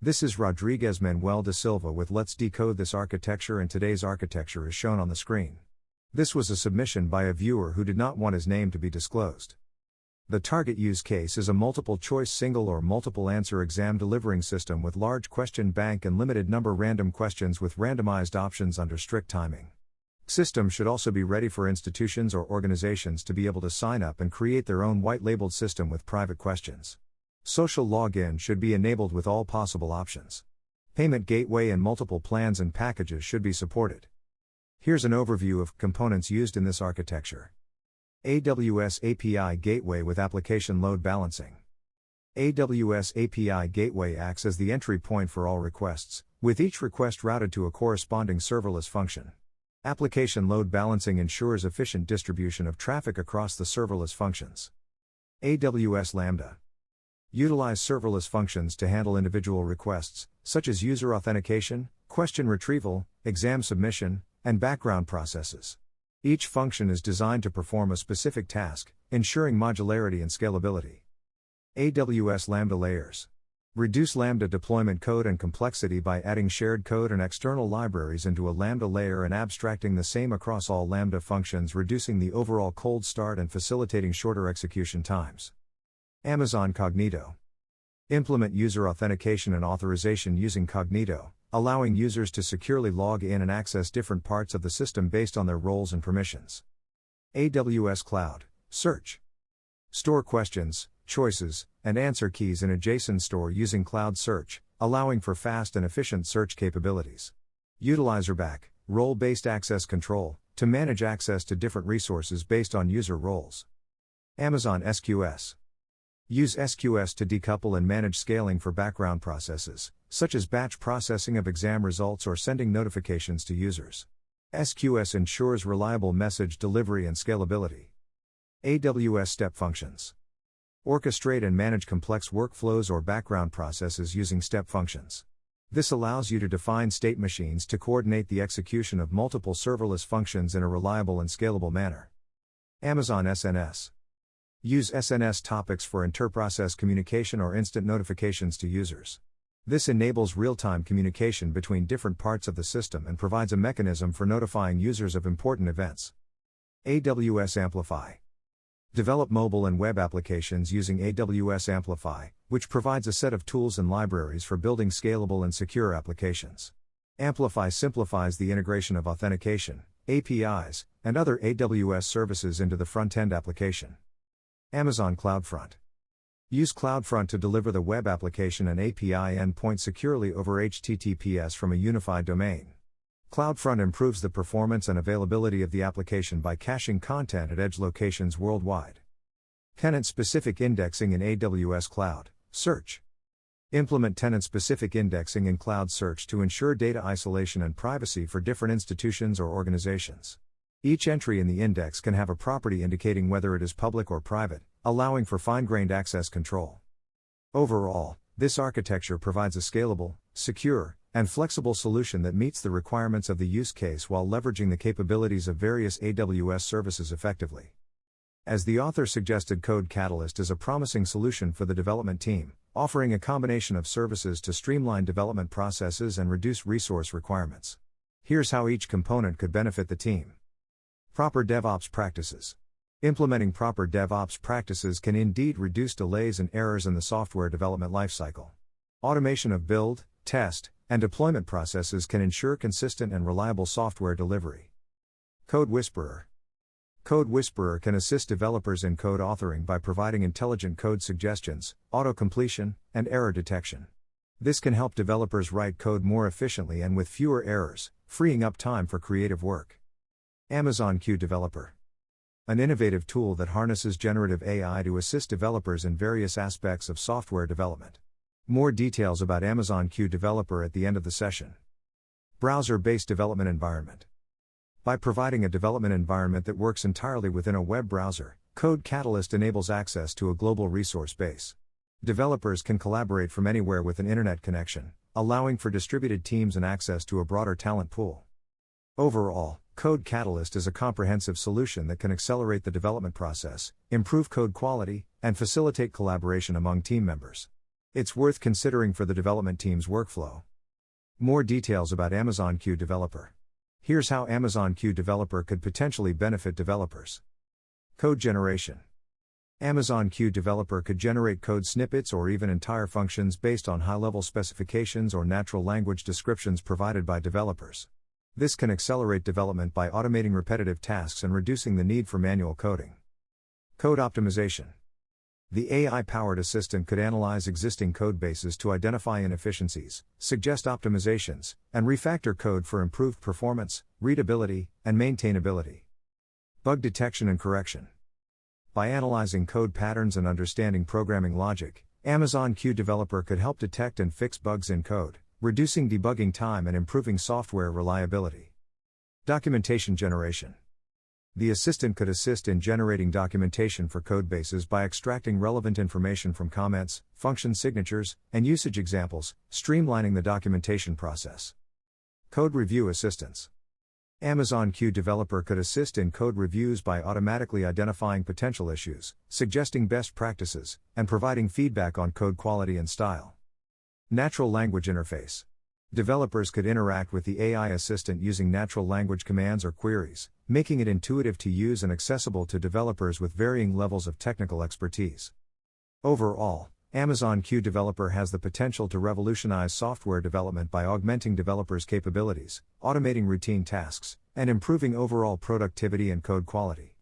This is Rodriguez Manuel da Silva with Let's Decode This Architecture, and today's architecture is shown on the screen. This was a submission by a viewer who did not want his name to be disclosed. The target use case is a multiple-choice single or multiple-answer exam delivering system with large question bank and limited number random questions with randomized options under strict timing. System should also be ready for institutions or organizations to be able to sign up and create their own white-labeled system with private questions. Social login should be enabled with all possible options. Payment gateway and multiple plans and packages should be supported. Here's an overview of components used in this architecture. AWS API Gateway with application load balancing. AWS API Gateway acts as the entry point for all requests, with each request routed to a corresponding serverless function. Application load balancing ensures efficient distribution of traffic across the serverless functions. AWS Lambda. Utilize serverless functions to handle individual requests, such as user authentication, question retrieval, exam submission, and background processes. Each function is designed to perform a specific task, ensuring modularity and scalability. AWS Lambda Layers. Reduce Lambda deployment code and complexity by adding shared code and external libraries into a Lambda layer and abstracting the same across all Lambda functions, reducing the overall cold start and facilitating shorter execution times. Amazon Cognito. Implement user authentication and authorization using Cognito, allowing users to securely log in and access different parts of the system based on their roles and permissions. AWS Cloud Search. Store questions, choices, and answer keys in a JSON store using Cloud Search, allowing for fast and efficient search capabilities. Utilize RBAC, role-based access control, to manage access to different resources based on user roles. Amazon SQS. Use SQS to decouple and manage scaling for background processes, such as batch processing of exam results or sending notifications to users. SQS ensures reliable message delivery and scalability. AWS Step Functions. Orchestrate and manage complex workflows or background processes using step functions. This allows you to define state machines to coordinate the execution of multiple serverless functions in a reliable and scalable manner. Amazon SNS. Use SNS topics for interprocess communication or instant notifications to users. This enables real-time communication between different parts of the system and provides a mechanism for notifying users of important events. AWS Amplify. Develop mobile and web applications using AWS Amplify, which provides a set of tools and libraries for building scalable and secure applications. Amplify simplifies the integration of authentication, APIs, and other AWS services into the front-end application. Amazon CloudFront. Use CloudFront to deliver the web application and API endpoint securely over HTTPS from a unified domain. CloudFront improves the performance and availability of the application by caching content at edge locations worldwide. Tenant-specific indexing in AWS Cloud Search. Implement tenant-specific indexing in Cloud Search to ensure data isolation and privacy for different institutions or organizations. Each entry in the index can have a property indicating whether it is public or private, allowing for fine-grained access control. Overall, this architecture provides a scalable, secure, and flexible solution that meets the requirements of the use case while leveraging the capabilities of various AWS services effectively. As the author suggested, Code Catalyst is a promising solution for the development team, offering a combination of services to streamline development processes and reduce resource requirements. Here's how each component could benefit the team. Proper DevOps practices. Implementing proper DevOps practices can indeed reduce delays and errors in the software development lifecycle. Automation of build, test, and deployment processes can ensure consistent and reliable software delivery. Code Whisperer. Code Whisperer can assist developers in code authoring by providing intelligent code suggestions, auto-completion, and error detection. This can help developers write code more efficiently and with fewer errors, freeing up time for creative work. Amazon Q Developer. An innovative tool that harnesses generative AI to assist developers in various aspects of software development. More details about Amazon Q Developer at the end of the session. Browser-based development environment. By providing a development environment that works entirely within a web browser, Code Catalyst enables access to a global resource base. Developers can collaborate from anywhere with an internet connection, allowing for distributed teams and access to a broader talent pool. Overall, Code Catalyst is a comprehensive solution that can accelerate the development process, improve code quality, and facilitate collaboration among team members. It's worth considering for the development team's workflow. More details about Amazon Q Developer. Here's how Amazon Q Developer could potentially benefit developers. Code generation. Amazon Q Developer could generate code snippets or even entire functions based on high-level specifications or natural language descriptions provided by developers. This can accelerate development by automating repetitive tasks and reducing the need for manual coding. Code optimization. The AI-powered assistant could analyze existing code bases to identify inefficiencies, suggest optimizations, and refactor code for improved performance, readability, and maintainability. Bug detection and correction. By analyzing code patterns and understanding programming logic, Amazon Q Developer could help detect and fix bugs in code, reducing debugging time and improving software reliability. Documentation generation. The assistant could assist in generating documentation for codebases by extracting relevant information from comments, function signatures, and usage examples, streamlining the documentation process. Code review assistance. Amazon Q Developer could assist in code reviews by automatically identifying potential issues, suggesting best practices, and providing feedback on code quality and style. Natural language interface. Developers could interact with the AI assistant using natural language commands or queries, making it intuitive to use and accessible to developers with varying levels of technical expertise. Overall, Amazon Q Developer has the potential to revolutionize software development by augmenting developers' capabilities, automating routine tasks, and improving overall productivity and code quality.